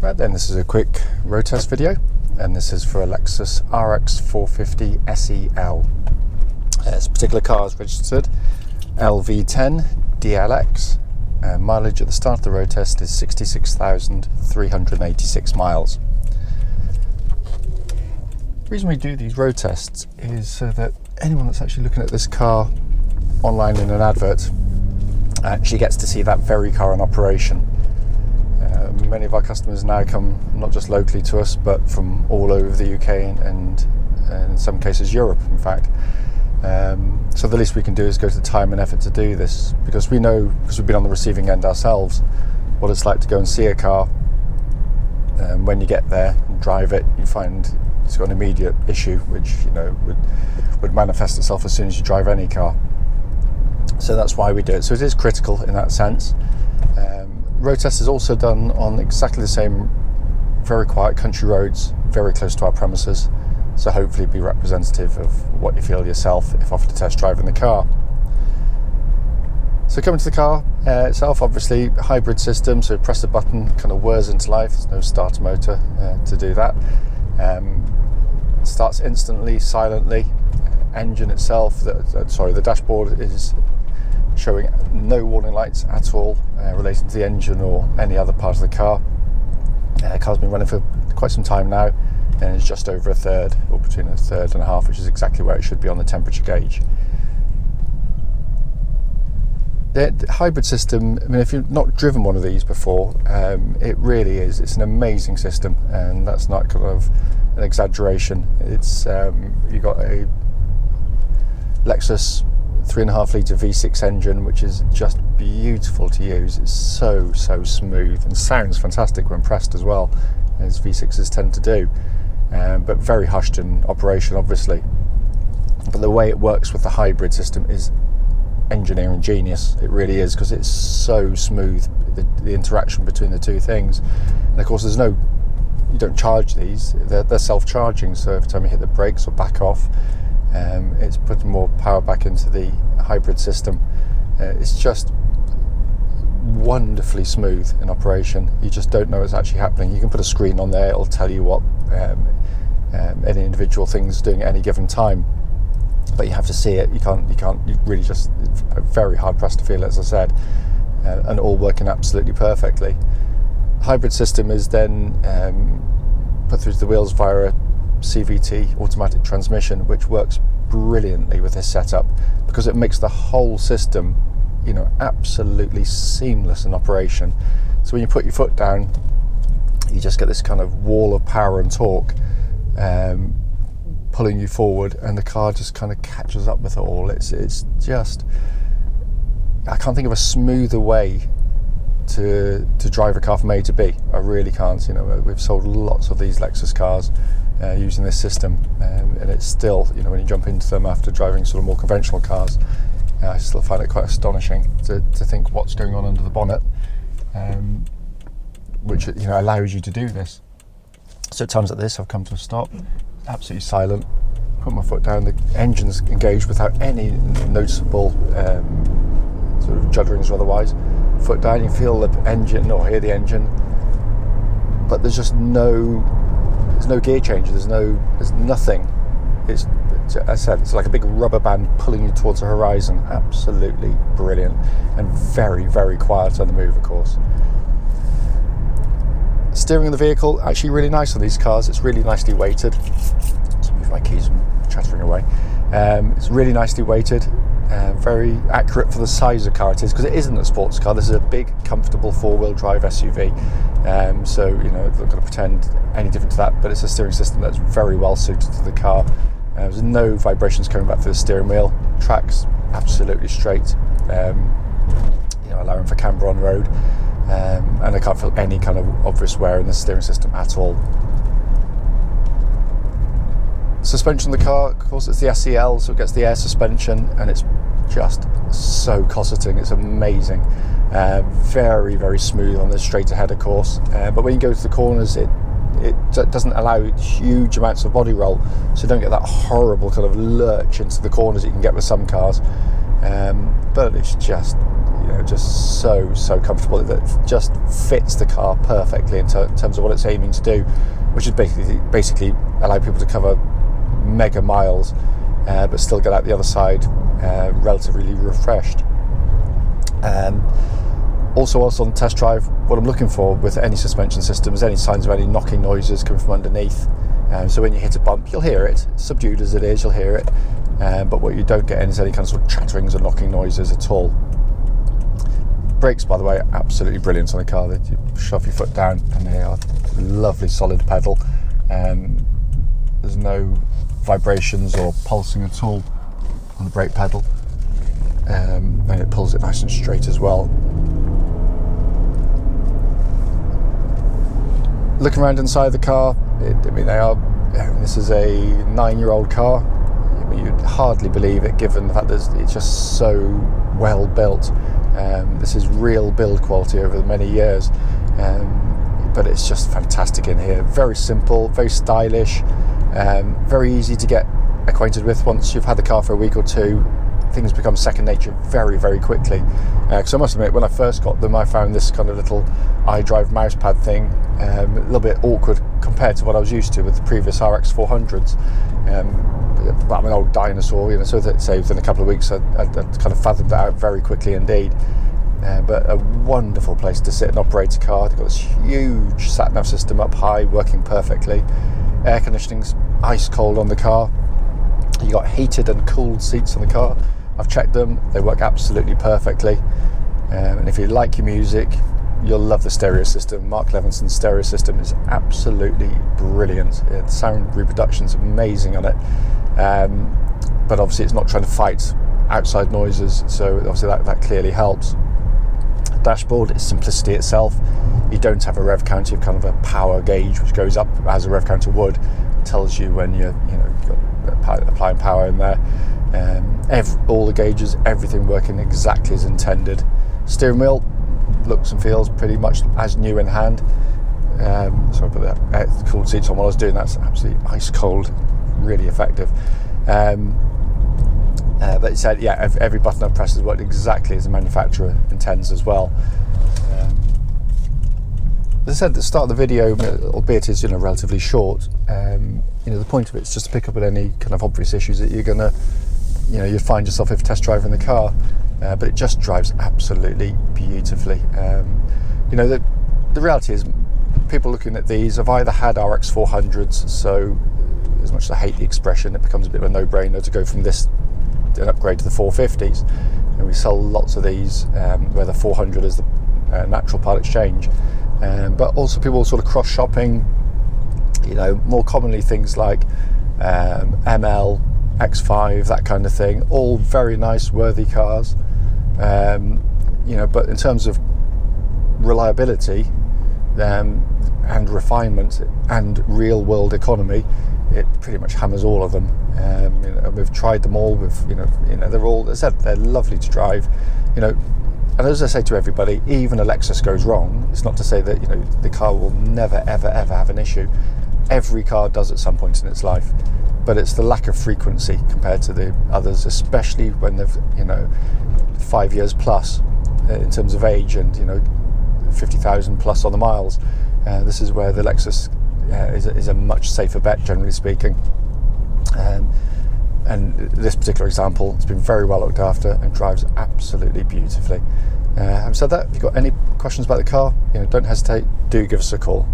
Right then, this is a quick road test video, and this is for a Lexus RX 450 SEL. This particular car is registered LV10DLX. Mileage at the start of the road test is 66,386 miles. The reason we do these road tests is so that anyone that's actually looking at this car online in an advert actually gets to see that very car in operation. Many of our customers now come not just locally to us, but from all over the UK and in some cases Europe, in fact. So the least we can do is go to the time and effort to do this, because we know, because we've been on the receiving end ourselves, what it's like to go and see a car. When you get there and drive it, you find it's got an immediate issue, which would manifest itself as soon as you drive any car. So that's why we do it. So it is critical in that sense. Road test is also done on exactly the same very quiet country roads, very close to our premises, so hopefully be representative of what you feel yourself if offered to test drive in the car. So coming to the car itself, obviously hybrid system, so press a button, kind of whirs into life. There's no starter motor to do that. Starts instantly, silently. Engine itself, the dashboard is showing no warning lights at all relating to the engine or any other part of the car. The car's been running for quite some time now, and it's just over a third, or between a third and a half, which is exactly where it should be on the temperature gauge. The hybrid system, I mean, if you've not driven one of these before, it really is, it's an amazing system, and that's not kind of an exaggeration. It's you've got a Lexus 3.5 litre V6 engine, which is just beautiful to use. It's so smooth and sounds fantastic when pressed as well, as V6s tend to do, but very hushed in operation, obviously. But the way it works with the hybrid system is engineering genius. It really is, because it's so smooth, the interaction between the two things. And of course, you don't charge these, they're self-charging, so every time you hit the brakes or back off, it's putting more power back into the hybrid system. It's just wonderfully smooth in operation. You just don't know what's actually happening. You can put a screen on there, it'll tell you what any individual thing's doing at any given time, but you have to see it. You really just, it's very hard pressed to feel it, as I said, and all working absolutely perfectly. Hybrid system is then put through the wheels via a CVT automatic transmission, which works brilliantly with this setup, because it makes the whole system, absolutely seamless in operation. So when you put your foot down, you just get this kind of wall of power and torque pulling you forward, and the car just kind of catches up with it all. It's just, I can't think of a smoother way to drive a car from A to B. I really can't. We've sold lots of these Lexus cars using this system, and it's still, when you jump into them after driving sort of more conventional cars, I still find it quite astonishing to think what's going on under the bonnet, which allows you to do this. So at times like this, I've come to a stop, absolutely silent, put my foot down, the engine's engaged without any noticeable sort of judderings or otherwise. Foot down, you feel the engine or hear the engine, but there's just no gear change, there's nothing. It's, as I said, it's like a big rubber band pulling you towards the horizon. Absolutely brilliant, and very, very quiet on the move, of course. Steering of the vehicle, actually really nice on these cars. It's really nicely weighted. Let's move my keys from chattering away. It's really nicely weighted, very accurate for the size of car it is, because it isn't a sports car. This is a big, comfortable four-wheel drive SUV. So I'm not going to pretend any different to that, but it's a steering system that's very well suited to the car. There's no vibrations coming back through the steering wheel. Track's absolutely straight, allowing for camber on road, and I can't feel any kind of obvious wear in the steering system at all. Suspension of the car, of course, it's the SEL, so it gets the air suspension, and it's just so cosseting. It's amazing. Very, very smooth on the straight ahead, of course, but when you go to the corners, it doesn't allow huge amounts of body roll, so you don't get that horrible kind of lurch into the corners that you can get with some cars. But it's just just so comfortable. That just fits the car perfectly in terms of what it's aiming to do, which is basically allow people to cover mega miles, but still get out the other side relatively refreshed. Also, whilst on the test drive, what I'm looking for with any suspension system is any signs of any knocking noises coming from underneath. So when you hit a bump, you'll hear it, subdued as it is, you'll hear it. But what you don't get is any kind of sort of chatterings or knocking noises at all. Brakes, by the way, absolutely brilliant on the car. You shove your foot down and they are lovely solid pedal. There's no vibrations or pulsing at all on the brake pedal. And it pulls it nice and straight as well. Looking around inside the car, this is a 9-year-old car. You'd hardly believe it, given the fact that it's just so well built. This is real build quality over many years, but it's just fantastic in here. Very simple, very stylish, very easy to get acquainted with. Once you've had the car for a week or two, things become second nature very, very quickly. Because I must admit, when I first got them, I found this kind of little iDrive mouse pad thing a little bit awkward compared to what I was used to with the previous RX 400s. But I'm an old dinosaur, so that say within a couple of weeks I'd kind of fathomed that out very quickly indeed. But a wonderful place to sit and operate a car. They've got this huge sat-nav system up high, working perfectly. Air conditioning's ice cold on the car. You got heated and cooled seats on the car. I've checked them, they work absolutely perfectly. And if you like your music, you'll love the stereo system. Mark Levinson's stereo system is absolutely brilliant. The sound reproduction's amazing on it. But obviously it's not trying to fight outside noises, so obviously that clearly helps. Dashboard is simplicity itself. You don't have a rev counter, you have kind of a power gauge which goes up as a rev counter would. It tells you when you're applying power in there. All the gauges, everything working exactly as intended. Steering wheel looks and feels pretty much as new in hand. So I put the cooled seats on while I was doing that. It's absolutely ice cold, really effective. But it said, yeah, every button I press has worked exactly as the manufacturer intends as well. As I said at the start of the video, albeit it's relatively short, the point of it is just to pick up on any kind of obvious issues that you're gonna, you'd find yourself if test driving the car. But it just drives absolutely beautifully. The reality is, people looking at these have either had RX 400s, so as much as I hate the expression, it becomes a bit of a no-brainer to go from this and upgrade to the 450s. And we sell lots of these where the 400 is the natural part exchange. But also people sort of cross-shopping, more commonly things like ML, X5, that kind of thing, all very nice, worthy cars. But in terms of reliability and refinement and real-world economy, it pretty much hammers all of them. We've tried them all. They're all, as I said, they're lovely to drive. And as I say to everybody, even a Lexus goes wrong. It's not to say that the car will never, ever, ever have an issue. Every car does at some point in its life, but it's the lack of frequency compared to the others, especially when they've 5 years plus in terms of age and 50,000 plus on the miles. This is where the Lexus is a much safer bet, generally speaking. And this particular example, it's been very well looked after and drives absolutely beautifully. Having said that, if you've got any questions about the car, don't hesitate, do give us a call.